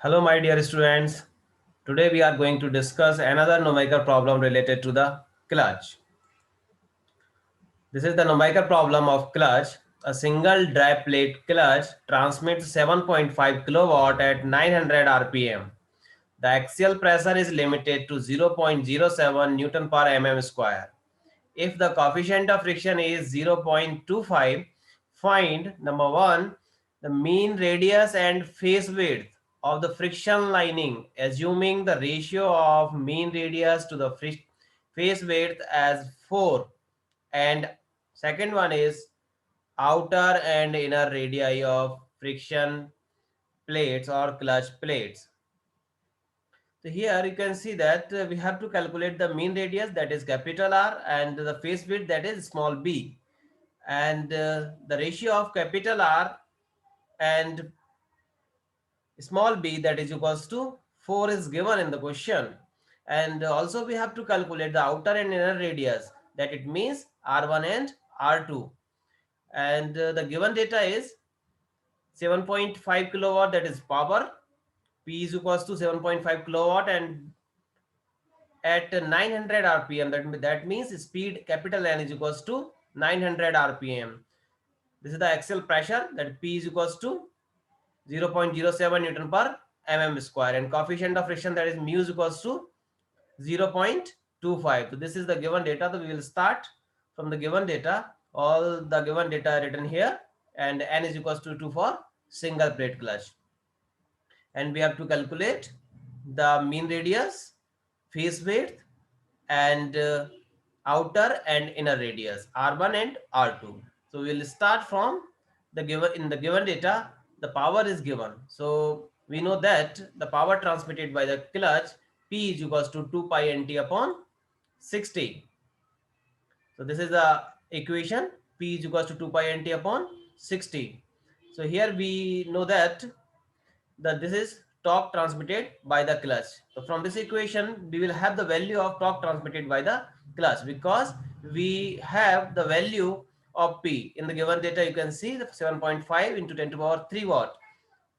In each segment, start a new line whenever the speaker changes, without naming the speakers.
Hello, my dear students. Today we are going to discuss another numerical problem related to the clutch. This is the numerical problem of clutch. A single dry plate clutch transmits 7.5 kilowatt at 900 rpm. The axial pressure is limited to 0.07 Newton per mm square. If the coefficient of friction is 0.25, find number 1, the mean radius and face width of the friction lining, assuming the ratio of mean radius to the face width as 4. And second one is outer and inner radii of friction plates or clutch plates. So here you can see that we have to calculate the mean radius, that is capital R, and the face width, that is small b. And the ratio of capital R and small b, that is equals to 4, is given in the question. And also we have to calculate the outer and inner radius, that it means R1 and R2. And the given data is 7.5 kilowatt, that is power. P is equals to 7.5 kilowatt, and at 900 rpm, that means speed capital N is equals to 900 rpm. This is the axial pressure, that P is equals to 0.07 Newton per mm square, and coefficient of friction, that is mu, is equals to 0.25. So this is the given data. So we will start from the given data. All the given data are written here, and N is equals to 2 for single plate clutch. And we have to calculate the mean radius, face width, and outer and inner radius, R1 and R2. So we will start from the given. In the given data, the power is given. So we know that the power transmitted by the clutch, P is equals to 2 pi nt upon 60. So this is the equation. P is equals to 2 pi nt upon 60. So here we know that this is torque transmitted by the clutch. So from this equation, we will have the value of torque transmitted by the clutch, because we have the value of P. In the given data, you can see the 7.5 into 10 to the power 3 watt.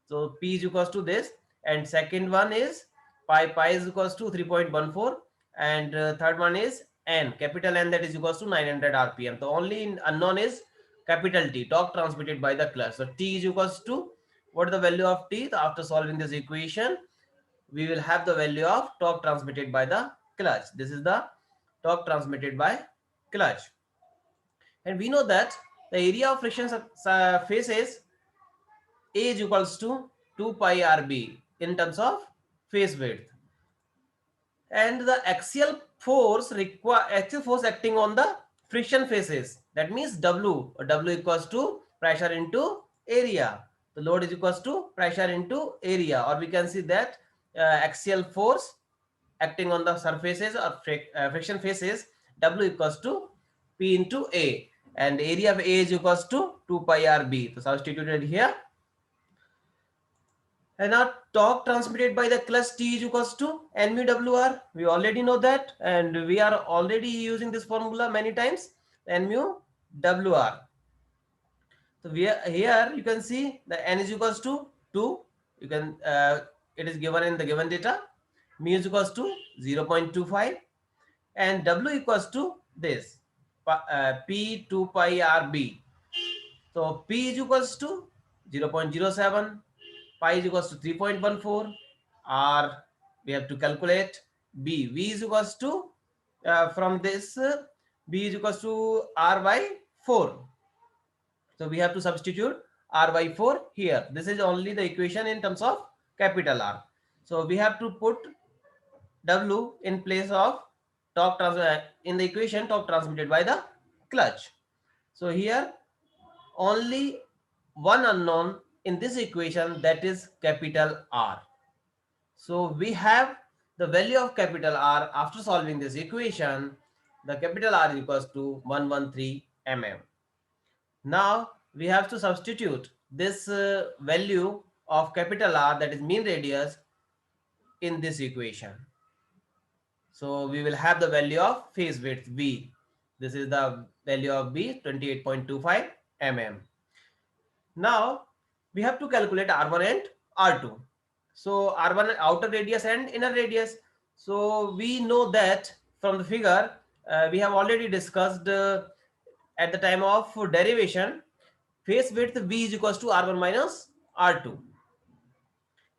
So P is equals to this. And second one is pi is equals to 3.14. And third one is N, capital N, that is equals to 900 rpm. The only unknown is capital T, torque transmitted by the clutch. So T is equals to, what is the value of T? After solving this equation, we will have the value of torque transmitted by the clutch. This is the torque transmitted by clutch. And we know that the area of friction faces A is equals to 2 pi RB in terms of face width. And the axial force acting on the friction faces, that means W equals to pressure into area. The load is equals to pressure into area, or we can see that axial force acting on the surfaces or friction faces, W equals to P into A, and area of A is equals to 2 pi RB. So substituted here. And our torque transmitted by the clutch T is equals to N mu WR. We already know that, and we are already using this formula many times, N mu WR. So here you can see the N is equals to 2. You can it is given in the given data. Mu is equals to 0.25, and W equals to this P 2 pi RB. So P is equals to 0.07, pi is equals to 3.14, or we have to calculate B. V is equals to, from this, B is equals to R by 4. So we have to substitute R by 4 here. This is only the equation in terms of capital R. So we have to put W in place of in the equation torque transmitted by the clutch. So here only one unknown in this equation, that is capital R. So we have the value of capital R after solving this equation. The capital R is equals to 113 mm. Now we have to substitute this value of capital R, that is mean radius, in this equation. So we will have the value of face width V. This is the value of B, 28.25 mm. Now we have to calculate R1 and R2. So R1 outer radius and inner radius. So we know that from the figure, we have already discussed at the time of derivation, face width V is equals to R1 minus R2.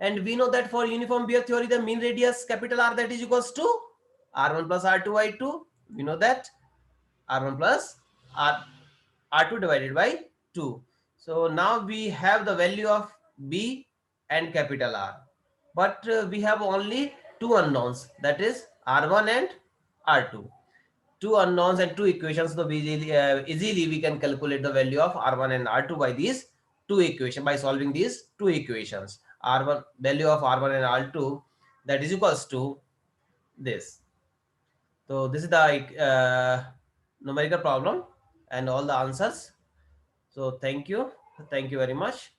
And we know that for uniform beer theory, the mean radius capital R, that is equals to R1 plus R2 by 2. We know that R1 plus R, R2 divided by 2. So now we have the value of B and capital R. But we have only two unknowns, that is R1 and R2. Two unknowns and two equations. So easily we can calculate the value of R1 and R2 by these two equations, by solving these two equations. R1 value of R1 and R2, that is equals to this. So this is the numerical problem and all the answers. So thank you very much.